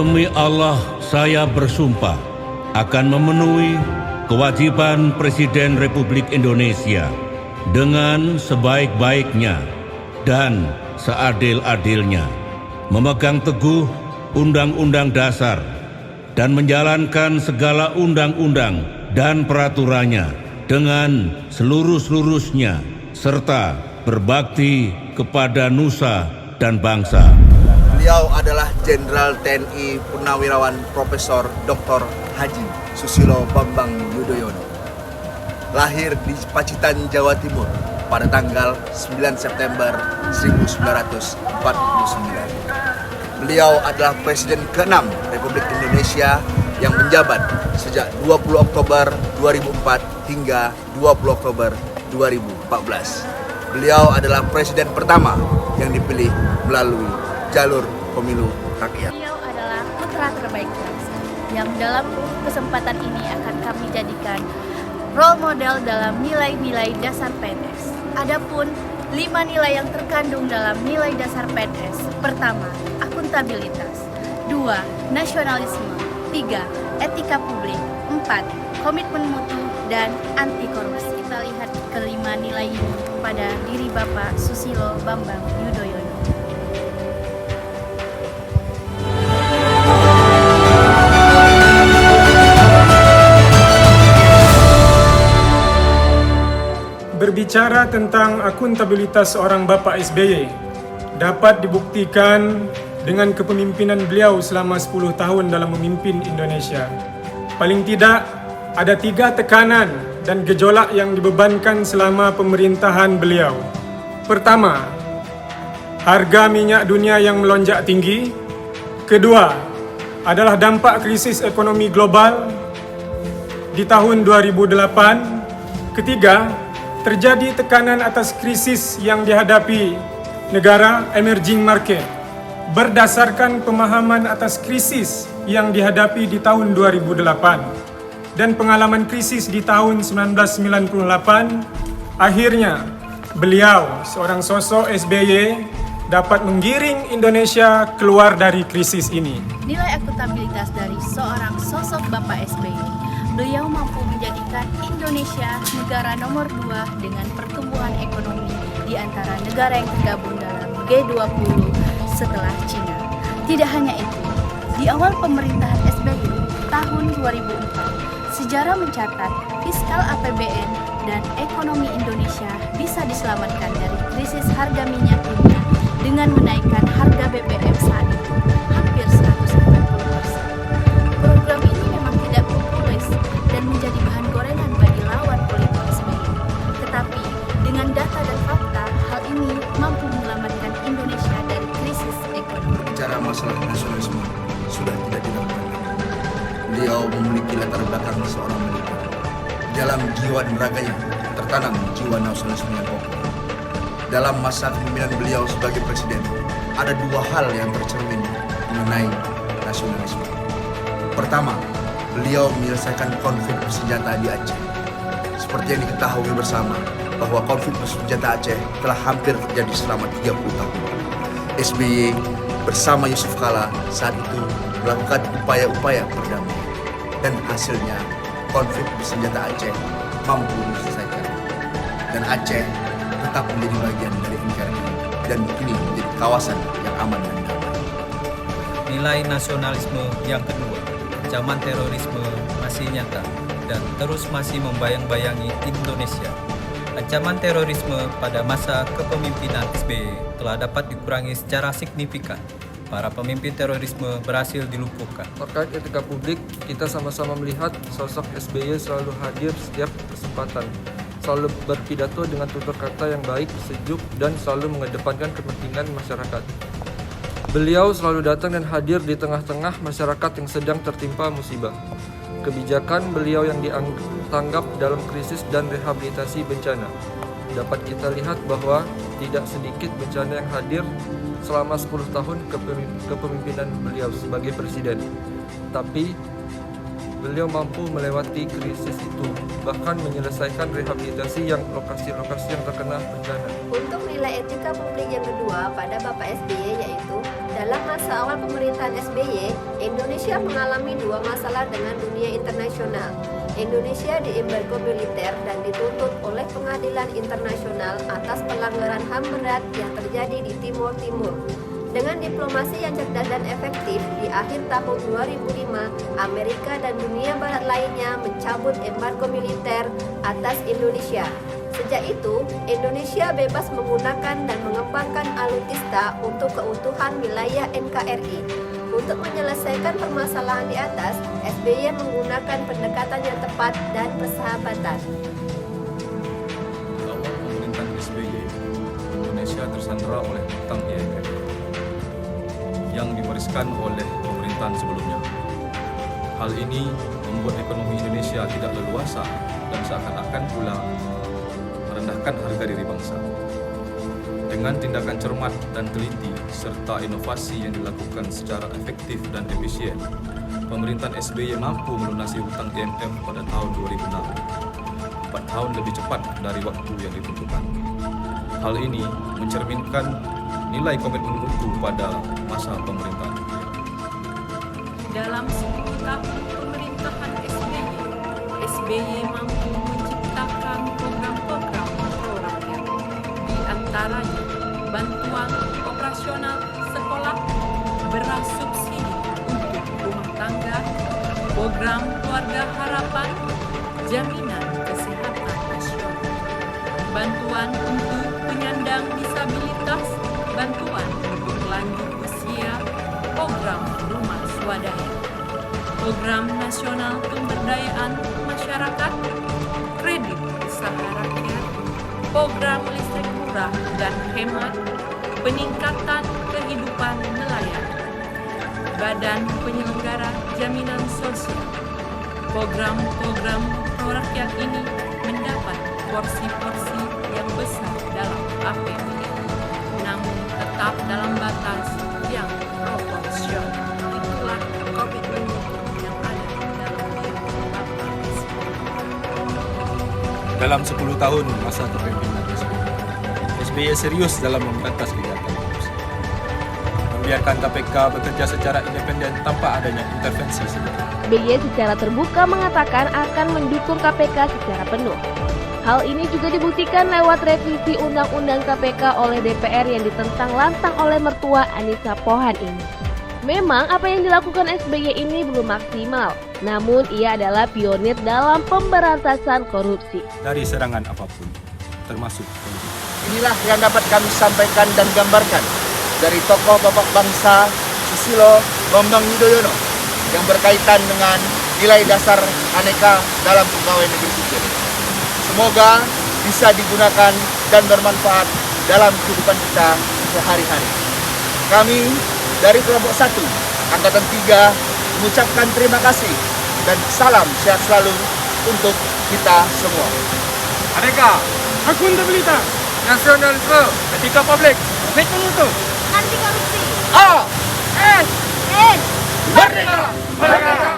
Demi Allah, saya bersumpah akan memenuhi kewajiban Presiden Republik Indonesia dengan sebaik-baiknya dan seadil-adilnya, memegang teguh Undang-Undang Dasar dan menjalankan segala undang-undang dan peraturannya dengan seluruh-seluruhnya, serta berbakti kepada nusa dan bangsa. Beliau adalah Jenderal TNI Purnawirawan Profesor Dr. Haji Susilo Bambang Yudhoyono. Lahir di Pacitan, Jawa Timur pada tanggal 9 September 1949. Beliau adalah Presiden ke-6 Republik Indonesia yang menjabat sejak 20 Oktober 2004 hingga 20 Oktober 2014. Beliau adalah Presiden pertama yang dipilih melalui jalur pemilu rakyat. Beliau adalah putra terbaik bangsa yang dalam kesempatan ini akan kami jadikan role model dalam nilai-nilai dasar PNS. Adapun 5 nilai yang terkandung dalam nilai dasar PNS. Pertama, akuntabilitas. 2, nasionalisme. 3, etika publik. 4, komitmen mutu dan anti korupsi. Kita lihat kelima nilai ini pada diri Bapak Susilo Bambang Yudhoyono. Berbicara tentang akuntabilitas seorang Bapak SBY dapat dibuktikan dengan kepemimpinan beliau selama 10 tahun dalam memimpin Indonesia. Paling tidak ada 3 tekanan dan gejolak yang dibebankan selama pemerintahan beliau. Pertama, harga minyak dunia yang melonjak tinggi. Kedua, adalah dampak krisis ekonomi global di tahun 2008. Ketiga, terjadi tekanan atas krisis yang dihadapi negara emerging market berdasarkan pemahaman atas krisis yang dihadapi di tahun 2008 dan pengalaman krisis di tahun 1998. Akhirnya beliau, seorang sosok SBY, dapat menggiring Indonesia keluar dari krisis ini. Nilai akuntabilitas dari seorang sosok Bapak SBY. Beliau mampu menjadikan Indonesia negara nomor 2 dengan pertumbuhan ekonomi di antara negara yang tergabung dalam G20 setelah Cina. Tidak hanya itu, di awal pemerintahan SBY tahun 2004, sejarah mencatat fiskal APBN dan ekonomi Indonesia bisa diselamatkan dari krisis harga minyak dunia dengan menaikkan harga BBM saat itu hampir 190%. Program ini memang tidak populis dan menjadi bahan gorengan bagi lawan politik SBY. Tetapi dengan data dan fakta, hal ini mampu menyelamatkan Indonesia dari krisis ekonomi. Bicara masalah nasionalisme sudah tidak dilakukan. Beliau memiliki latar belakang seorang militer. Dalam jiwa dan raganya tertanam jiwa nasionalisme yang kokoh. Dalam masa kepemimpinan beliau sebagai presiden, ada 2 hal yang tercermin mengenai nasionalisme. Pertama, beliau menyelesaikan konflik bersenjata di Aceh. Seperti yang diketahui bersama, bahwa konflik bersenjata Aceh telah hampir terjadi selama 30 tahun. SBY bersama Yusuf Kala saat itu melakukan upaya-upaya perdamaian. Dan hasilnya, konflik bersenjata Aceh mampu diselesaikan. Dan Aceh tetap menjadi bagian dari NKRI dan kini menjadi kawasan yang aman dan damai. Nilai nasionalisme yang kedua, ancaman terorisme masih nyata dan terus masih membayang-bayangi Indonesia. Ancaman terorisme pada masa kepemimpinan SBY telah dapat dikurangi secara signifikan. Para pemimpin terorisme berhasil dilumpuhkan. Terkait etika publik, kita sama-sama melihat sosok SBY selalu hadir setiap kesempatan, selalu berpidato dengan tutur kata yang baik, sejuk, dan selalu mengedepankan kepentingan masyarakat. Beliau selalu datang dan hadir di tengah-tengah masyarakat yang sedang tertimpa musibah. Kebijakan beliau yang dianggap dalam krisis dan rehabilitasi bencana. Dapat kita lihat bahwa tidak sedikit bencana yang hadir selama 10 tahun kepemimpinan beliau sebagai presiden. Tapi beliau mampu melewati krisis itu, bahkan menyelesaikan rehabilitasi yang lokasi-lokasi yang terkena bencana. Untuk nilai etika publik yang kedua pada Bapak SBY yaitu Dalam masa awal pemerintahan SBY, Indonesia mengalami dua masalah dengan dunia internasional. Indonesia diembargo militer dan dituntut oleh pengadilan internasional atas pelanggaran HAM berat yang terjadi di Timur Timur. Dengan diplomasi yang cerdas dan efektif, di akhir tahun 2005, Amerika dan dunia barat lainnya mencabut embargo militer atas Indonesia. Sejak itu, Indonesia bebas menggunakan dan mengembangkan alutsista untuk keutuhan wilayah NKRI. Untuk menyelesaikan permasalahan di atas, SBY menggunakan pendekatan yang tepat dan persahabatan. Awal pemerintahan SBY, Indonesia tersandera oleh hutang IMF yang diwariskan oleh pemerintahan sebelumnya. Hal ini membuat ekonomi Indonesia tidak leluasa dan seakan-akan pula merendahkan harga diri bangsa. Dengan tindakan cermat dan teliti serta inovasi yang dilakukan secara efektif dan efisien, pemerintahan SBY mampu melunasi hutang IMF pada tahun 2006, 4 tahun lebih cepat dari waktu yang ditentukan. Hal ini mencerminkan nilai komitmen mutu pada masa pemerintahan. Dalam 10 tahun pemerintahan SBY mampu menciptakan program-program pro rakyat, di antaranya bantuan operasional sekolah, beras subsidi untuk rumah tangga, program keluarga harapan, jaminan kesehatan nasional, bantuan untuk penyandang disabilitas, bantuan untuk lanjut usia, program rumah swadaya, program nasional pemberdayaan masyarakat, kredit usaha rakyat, program listrik murah dan hemat, peningkatan kehidupan nelayan, badan penyelenggara jaminan sosial. Program-program pro rakyat ini mendapat porsi-porsi yang besar dalam APBN, namun tetap dalam batas yang proporsional. Itulah komitmen yang ada dalam diri Bapak SBY. Dalam 10 tahun masa kepemimpinan SBY serius dalam memberantas kejahatan korupsi. Membiarkan KPK bekerja secara independen tanpa adanya intervensi sedikit. SBY secara terbuka mengatakan akan mendukung KPK secara penuh. Hal ini juga dibuktikan lewat revisi Undang-Undang KPK oleh DPR yang ditentang lantang oleh mertua Anissa Pohan ini. Memang apa yang dilakukan SBY ini belum maksimal, namun ia adalah pionir dalam pemberantasan korupsi. Dari serangan apapun, termasuk politik. Inilah yang dapat kami sampaikan dan gambarkan dari tokoh Bapak Bangsa Susilo Bambang Yudhoyono yang berkaitan dengan nilai dasar aneka dalam pegawai negeri sipil. Semoga bisa digunakan dan bermanfaat dalam kehidupan kita sehari-hari. Kami dari kelompok 1, Angkatan 3, mengucapkan terima kasih dan salam sehat selalu untuk kita semua. Aneka, akuntabilitas, Nasionalisme, etika publik, komitmen mutu, Anti korupsi. A. S. Merdeka! Merdeka!